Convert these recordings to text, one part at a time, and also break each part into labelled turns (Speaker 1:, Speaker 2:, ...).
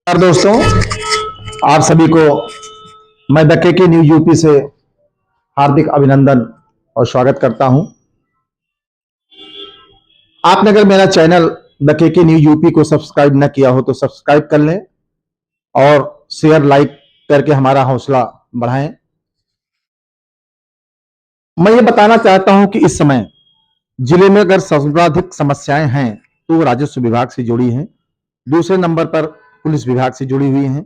Speaker 1: नमस्कार दोस्तों, आप सभी को मैं द के न्यूज यूपी से हार्दिक अभिनंदन और स्वागत करता हूं। आपने अगर मेरा चैनल द के न्यूज यूपी को सब्सक्राइब न किया हो तो सब्सक्राइब कर लें और शेयर लाइक करके हमारा हौसला बढ़ाएं। मैं ये बताना चाहता हूं कि इस समय जिले में अगर सर्वाधिक समस्याएं हैं तो वो राजस्व विभाग से जुड़ी हैं। दूसरे नंबर पर पुलिस विभाग से जुड़ी हुई हैं।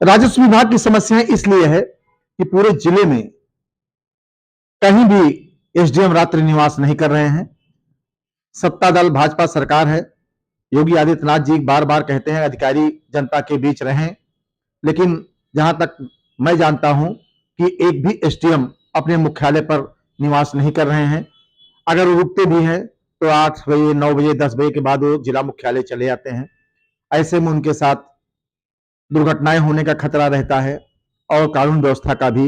Speaker 1: राजस्व विभाग की समस्याएं इसलिए है कि पूरे जिले में कहीं भी एसडीएम रात्रि निवास नहीं कर रहे हैं। सत्ता दल भाजपा सरकार है। योगी आदित्यनाथ जी बार बार कहते हैं अधिकारी जनता के बीच रहें, लेकिन जहां तक मैं जानता हूं कि एक भी एसडीएम अपने मुख्यालय पर निवास नहीं कर रहे हैं। अगर वो रुकते भी हैं तो 8 बजे 9 बजे 10 बजे के बाद वो जिला मुख्यालय चले जाते हैं। ऐसे में उनके साथ दुर्घटनाएं होने का खतरा रहता है और कानून व्यवस्था का भी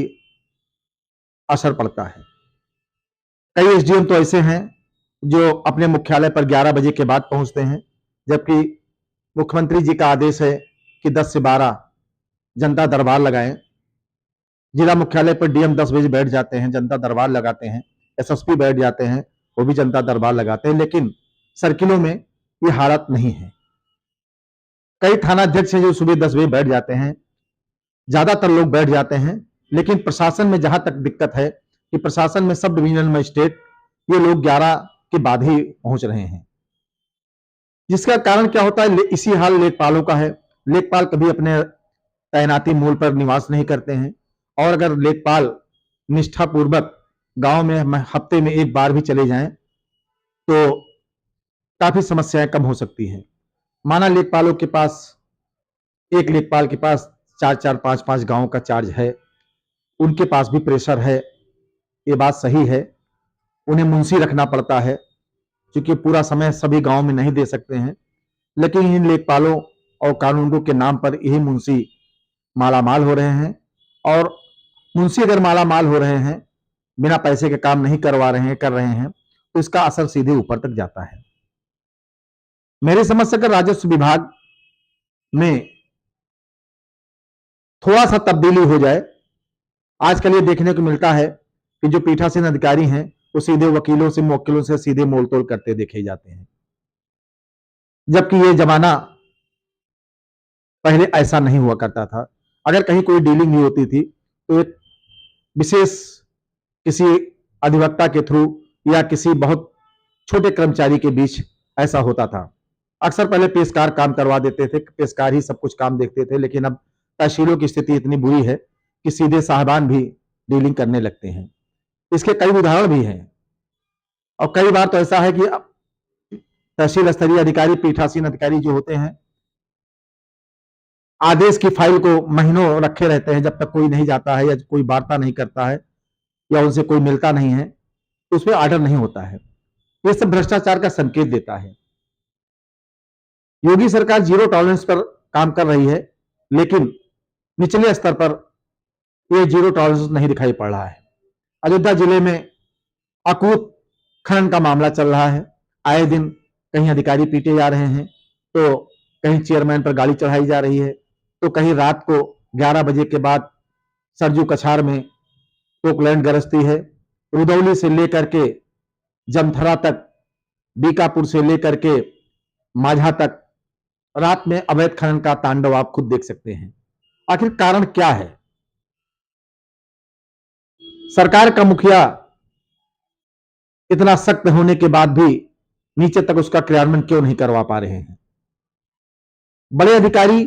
Speaker 1: असर पड़ता है। कई एसडीएम तो ऐसे हैं जो अपने मुख्यालय पर 11 बजे के बाद पहुंचते हैं, जबकि मुख्यमंत्री जी का आदेश है कि 10 से 12 जनता दरबार लगाएं। जिला मुख्यालय पर डीएम 10 बजे बैठ जाते हैं, जनता दरबार लगाते हैं। एसएसपी बैठ जाते हैं, वो भी जनता दरबार लगाते हैं। लेकिन सर्किलों में ये हालत नहीं है। कई थानाध्यक्ष हैं जो सुबह 10 बजे बैठ जाते हैं, ज्यादातर लोग बैठ जाते हैं। लेकिन प्रशासन में जहां तक दिक्कत है कि प्रशासन में सब डिविजनल मजिस्ट्रेट ये लोग 11 के बाद ही पहुंच रहे हैं, जिसका कारण क्या होता है, इसी हाल लेखपालों का है। लेखपाल कभी अपने तैनाती मूल पर निवास नहीं करते हैं, और अगर लेखपाल निष्ठापूर्वक गांव में हफ्ते में एक बार भी चले जाएं तो काफी समस्याएं कम हो सकती हैं। माना लेखपालों के पास, एक लेखपाल के पास 4-4 5-5 गांव का चार्ज है, उनके पास भी प्रेशर है, ये बात सही है। उन्हें मुंशी रखना पड़ता है क्योंकि पूरा समय सभी गांव में नहीं दे सकते हैं। लेकिन इन लेखपालों और कानूनगों के नाम पर यही मुंशी मालामाल हो रहे हैं, और मुंशी अगर मालामाल हो रहे हैं, बिना पैसे के काम नहीं करवा रहे हैं, कर रहे हैं, तो इसका असर सीधे ऊपर तक जाता है। मेरी समझ से अगर राजस्व विभाग में थोड़ा सा तब्दीली हो जाए। आजकल ये देखने को मिलता है कि जो पीठासीन अधिकारी हैं वो सीधे वकीलों से, मुवक्किलों से सीधे मोलतोल करते देखे जाते हैं, जबकि ये जमाना पहले ऐसा नहीं हुआ करता था। अगर कहीं कोई डीलिंग भी होती थी तो एक विशेष किसी अधिवक्ता के थ्रू या किसी बहुत छोटे कर्मचारी के बीच ऐसा होता था। अक्सर पहले पेशकार काम करवा देते थे, पेशकार ही सब कुछ काम देखते थे। लेकिन अब तहसीलों की स्थिति इतनी बुरी है कि सीधे साहबान भी डीलिंग करने लगते हैं। इसके कई उदाहरण भी हैं, और कई बार तो ऐसा है कि तहसील स्तरीय अधिकारी, पीठासीन अधिकारी जो होते हैं, आदेश की फाइल को महीनों रखे रहते हैं, जब तक कोई नहीं जाता है या कोई वार्ता नहीं करता है या उनसे कोई मिलता नहीं है तो उसमें ऑर्डर नहीं होता है। ये सब भ्रष्टाचार का संकेत देता है। योगी सरकार जीरो टॉलरेंस पर काम कर रही है, लेकिन निचले स्तर पर ये जीरो टॉलरेंस नहीं दिखाई पड़ रहा है। अयोध्या जिले में अकूत खनन का मामला चल रहा है। आए दिन कहीं अधिकारी पीटे जा रहे हैं, तो कहीं चेयरमैन पर गाड़ी चढ़ाई जा रही है, तो कहीं रात को 11 बजे के बाद सरजू कछार में पोकलैंड गरजती है। रुदौली से लेकर के जमथरा तक, बीकापुर से लेकर के माझा तक रात में अवैध खनन का तांडव आप खुद देख सकते हैं। आखिर कारण क्या है? सरकार का मुखिया इतना सख्त होने के बाद भी नीचे तक उसका क्रियान्वयन क्यों नहीं करवा पा रहे हैं? बड़े अधिकारी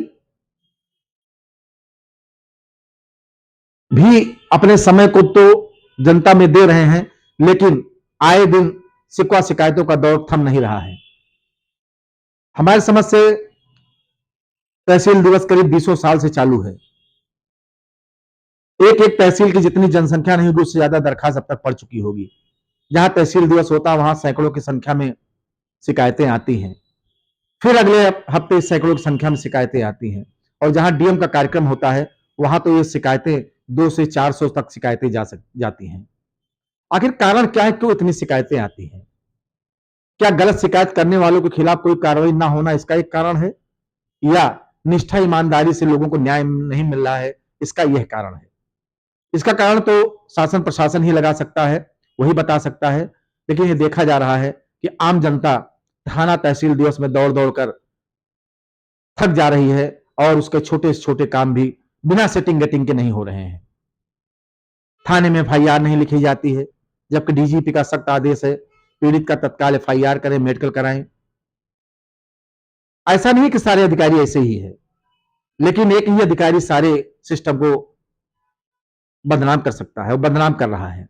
Speaker 1: भी अपने समय को तो जनता में दे रहे हैं, लेकिन आए दिन शिकवा शिकायतों का दौर थम नहीं रहा है। हमारे समझ से तहसील दिवस करीब 20 साल से चालू है। एक एक तहसील की जितनी जनसंख्या नहीं होगी उससे ज्यादा दरखास्त अब तक पड़ चुकी होगी। जहां तहसील दिवस होता है वहां सैकड़ों की संख्या में शिकायतें आती हैं, फिर अगले हफ्ते सैकड़ों की संख्या में शिकायतें आती हैं, और जहां डीएम का कार्यक्रम होता है वहां तो ये शिकायतें 200 से 400 तक शिकायतें जाती हैं। आखिर कारण क्या है, क्यों इतनी शिकायतें आती हैं? क्या गलत शिकायत करने वालों के खिलाफ कोई कार्रवाई ना होना इसका एक कारण है? या निष्ठा ईमानदारी से लोगों को न्याय नहीं मिल रहा है, इसका यह कारण है। इसका कारण तो शासन प्रशासन ही लगा सकता है, वही बता सकता है, लेकिन यह देखा जा रहा है कि आम जनता थाना तहसील दिवस में दौड़ दौड़ कर थक जा रही है और उसके छोटे से छोटे काम भी बिना सेटिंग गेटिंग के नहीं हो रहे हैं। थाने में एफआईआर नहीं लिखी जाती है, जबकि डीजीपी का सख्त आदेश है पीड़ित का तत्काल एफआईआर करें, मेडिकल कराएं। ऐसा नहीं कि सारे अधिकारी ऐसे ही है, लेकिन एक ही अधिकारी सारे सिस्टम को बदनाम कर सकता है और बदनाम कर रहा है।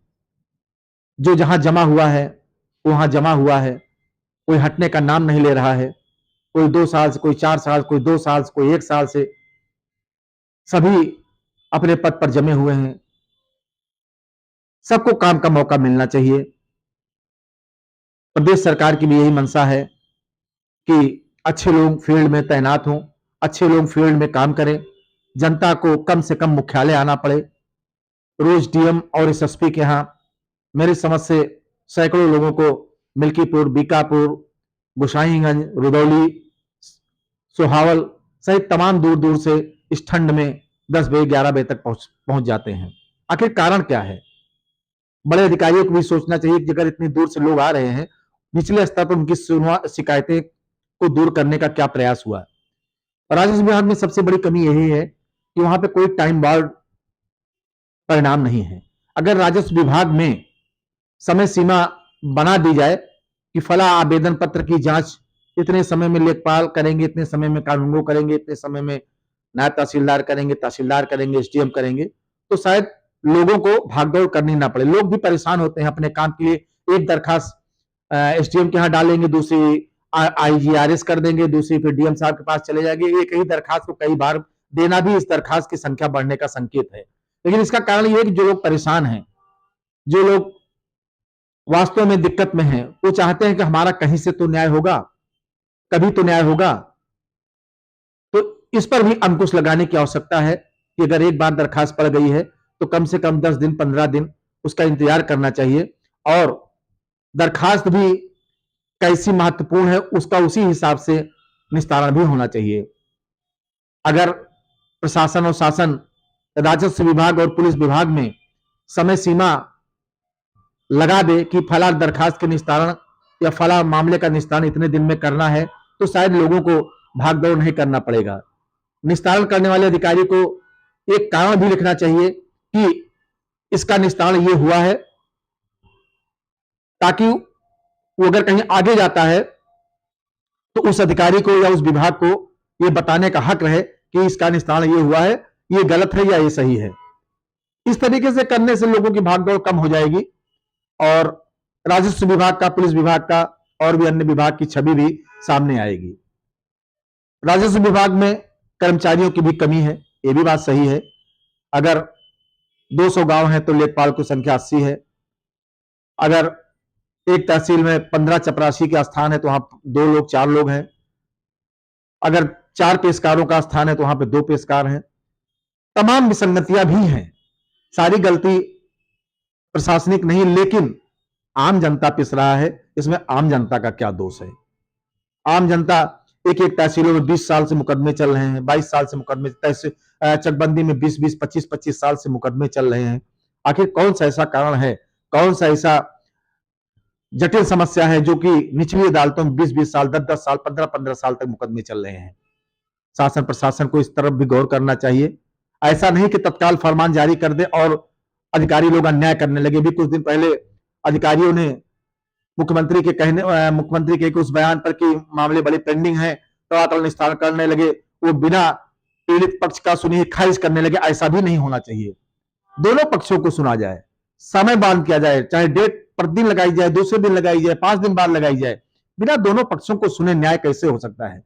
Speaker 1: जो जहां जमा हुआ है वहां जमा हुआ है, कोई हटने का नाम नहीं ले रहा है। कोई 2 साल से, कोई 4 साल, कोई 2 साल से, कोई 1 साल से, सभी अपने पद पर जमे हुए हैं। सबको काम का मौका मिलना चाहिए। प्रदेश सरकार की भी यही मंशा है कि अच्छे लोग फील्ड में तैनात हों, अच्छे लोग फील्ड में काम करें, जनता को कम से कम मुख्यालय आना पड़े। रोज डीएम और एसएसपी के यहाँ मेरी समझ से सैकड़ों लोगों को मिल्कीपुर, बीकापुर, गोसाईगंज, रुदौली, सोहावल सहित तमाम दूर दूर से इस ठंड में 10 बजे 11 बजे तक पहुंच जाते हैं। आखिर कारण क्या है? बड़े अधिकारियों को भी सोचना चाहिए कि अगर इतनी दूर से लोग आ रहे हैं, निचले स्तर पर उनकी शिकायतें को दूर करने का क्या प्रयास हुआ। राजस्व विभाग में सबसे बड़ी कमी यही है कि वहां पे कोई टाइम बाउंड परिणाम नहीं है। अगर राजस्व विभाग में समय सीमा बना दी जाए कि फला आवेदन पत्र की जांच इतने समय में लेखपाल करेंगे, इतने समय में कानूनगो करेंगे, इतने समय में नायब तहसीलदार करेंगे, तहसीलदार करेंगे, एसडीएम करेंगे, तो शायद लोगों को भागदौड़ करनी ना पड़े। लोग भी परेशान होते हैं अपने काम के लिए। एक दरखास्त एसडीएम के यहाँ डालेंगे, दूसरी आईजीआरएस कर देंगे, दूसरी फिर डीएम साहब के पास चले जाएंगे। एक ही दरखास्त को कई बार देना भी इस दरखास्त की संख्या बढ़ने का संकेत है। लेकिन इसका कारण यह है कि जो लोग परेशान हैं, जो लोग वास्तव में दिक्कत में हैं, वो चाहते हैं कि हमारा कहीं से तो न्याय होगा, कभी तो न्याय होगा। तो इस पर भी अंकुश लगाने की आवश्यकता है कि अगर एक बार दरखास्त पड़ गई है तो कम से कम 10 दिन 15 दिन उसका इंतजार करना चाहिए और दरखास्त भी कैसी महत्वपूर्ण है उसका उसी हिसाब से निस्तारण भी होना चाहिए। अगर प्रशासन और शासन, राजस्व विभाग और पुलिस विभाग में समय सीमा लगा दे कि फला दरखास्त के निस्तारण या फला मामले का निस्तारण इतने दिन में करना है, तो शायद लोगों को भागदौड़ नहीं करना पड़ेगा। निस्तारण करने वाले अधिकारी को एक कारण भी लिखना चाहिए कि इसका निस्तारण ये हुआ है, ताकि वो अगर कहीं आगे जाता है तो उस अधिकारी को या उस विभाग को ये बताने का हक रहे कि इसका निस्तारण ये हुआ है, ये गलत है या ये सही है। इस तरीके से करने से लोगों की भागदौड़ कम हो जाएगी और राजस्व विभाग का, पुलिस विभाग का और भी अन्य विभाग की छवि भी सामने आएगी। राजस्व विभाग में कर्मचारियों की भी कमी है, ये भी बात सही है। अगर 200 गांव हैं तो लेखपाल की संख्या 80 है। अगर एक तहसील में 15 चपरासी के स्थान है तो वहां 2 लोग 4 लोग हैं। अगर 4 पेशकारों का स्थान है तो वहां पे 2 पेशकार हैं। तमाम विसंगतियां भी हैं। सारी गलती प्रशासनिक नहीं, लेकिन आम जनता पिस रहा है। इसमें आम जनता का क्या दोष है? आम जनता एक एक तहसीलों में 20 साल से मुकदमे चल रहे हैं, 22 साल से मुकदमे, चकबंदी में 20-20, 25-25 साल से मुकदमे चल रहे हैं। आखिर कौन सा ऐसा कारण है, कौन सा ऐसा जटिल समस्या है जो कि निचली अदालतों में 20-20 साल, 10-10 साल, 15-15 साल तक मुकदमे चल रहे हैं? शासन प्रशासन को इस तरफ भी गौर करना चाहिए। ऐसा नहीं कि तत्काल फरमान जारी कर दे और अधिकारी लोग अन्याय करने लगे। भी कुछ दिन पहले अधिकारियों ने मुख्यमंत्री के उस बयान पर कि मामले बड़े पेंडिंग हैं, तबादला निस्तारण करने लगे। वो बिना पीड़ित पक्ष का सुनिए खारिज करने लगे। ऐसा भी नहीं होना चाहिए। दोनों पक्षों को सुना जाए, समय बांध किया जाए, चाहे डेट प्रतिदिन लगाई जाए, दूसरे दिन लगाई जाए, 5 दिन बाद लगाई जाए। बिना दोनों पक्षों को सुने न्याय कैसे हो सकता है?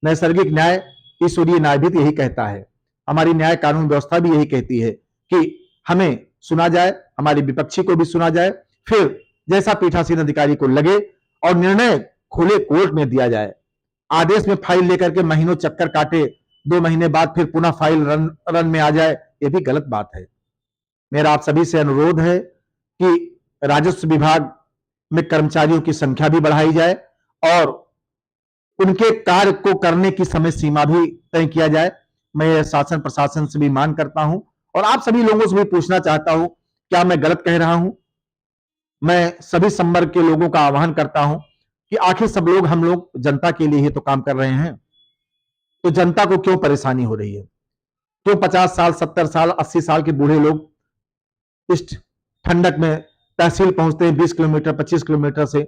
Speaker 1: नैसर्गिक न्याय, ईश्वरीय न्याय भी यही कहता है। हमारी न्याय कानून व्यवस्था भी यही कहती है कि हमें सुना जाए, हमारी विपक्षी को भी सुना जाए, फिर जैसा पीठासीन अधिकारी को लगे और निर्णय खुले कोर्ट में दिया जाए। आदेश में फाइल लेकर के महीनों चक्कर काटे, 2 महीने बाद फिर पुनः फाइल रन में आ जाए, ये भी गलत बात है। मेरा आप सभी से अनुरोध है कि राजस्व विभाग में कर्मचारियों की संख्या भी बढ़ाई जाए और उनके कार्य को करने की समय सीमा भी तय किया जाए। मैं शासन प्रशासन से भी मांग करता हूं और आप सभी लोगों से भी पूछना चाहता हूं, क्या मैं गलत कह रहा हूं? मैं सभी संवर्ग के लोगों का आह्वान करता हूं कि आखिर सब लोग हम लोग जनता के लिए ही तो काम कर रहे हैं, तो जनता को क्यों परेशानी हो रही है? क्यों 50 साल, 70 साल, 80 साल के बूढ़े लोग इस ठंडक में तहसील पहुंचते हैं 20 किलोमीटर, 25 किलोमीटर से,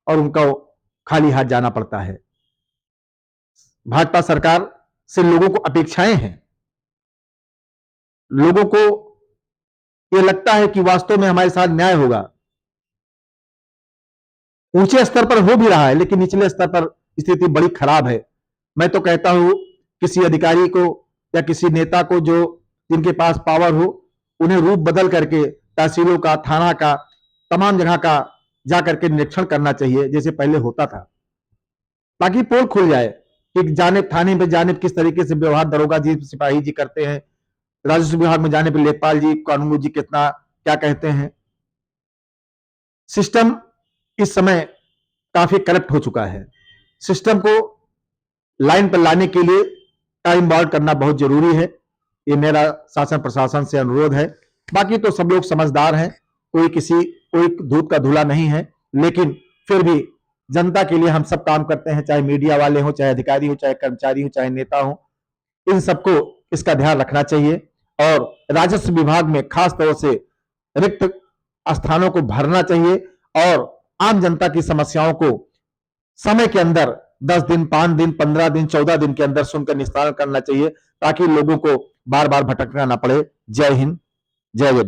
Speaker 1: और उनको खाली हाथ जाना पड़ता है। भाजपा सरकार से लोगों को अपेक्षाएं हैं। लोगों को यह लगता है कि वास्तव में हमारे साथ न्याय होगा। ऊंचे स्तर पर हो भी रहा है, लेकिन निचले स्तर पर स्थिति बड़ी खराब है। मैं तो कहता हूं किसी अधिकारी को या किसी नेता को जो जिनके पास पावर हो, उन्हें रूप बदल करके तहसीलों का, थाना का, तमाम जगह का जाकर के निरीक्षण करना चाहिए जैसे पहले होता था, ताकि पोल खुल जाए कि जानिब थाने में जानिब किस तरीके से व्यवहार दरोगा जी, सिपाही जी करते हैं, राजस्व विभाग में जाने पर लेखपाल जी, कानूनी जी कितना क्या कहते हैं। सिस्टम इस समय काफी करप्ट हो चुका है। सिस्टम को लाइन पर लाने के लिए टाइम बाउंड करना बहुत जरूरी है। ये मेरा शासन प्रशासन से अनुरोध है। बाकी तो सब लोग समझदार हैं, कोई दूध का धुला नहीं है, लेकिन फिर भी जनता के लिए हम सब काम करते हैं, चाहे मीडिया वाले हो, चाहे अधिकारी हो, चाहे कर्मचारी हो, चाहे नेता हो। इन सबको इसका ध्यान रखना चाहिए और राजस्व विभाग में खास तौर से रिक्त स्थानों को भरना चाहिए और आम जनता की समस्याओं को समय के अंदर 10 दिन, 5 दिन, 15 दिन, 14 दिन के अंदर सुनकर निस्तारण करना चाहिए, ताकि लोगों को बार बार भटकना ना पड़े। जय हिंद, जय जय।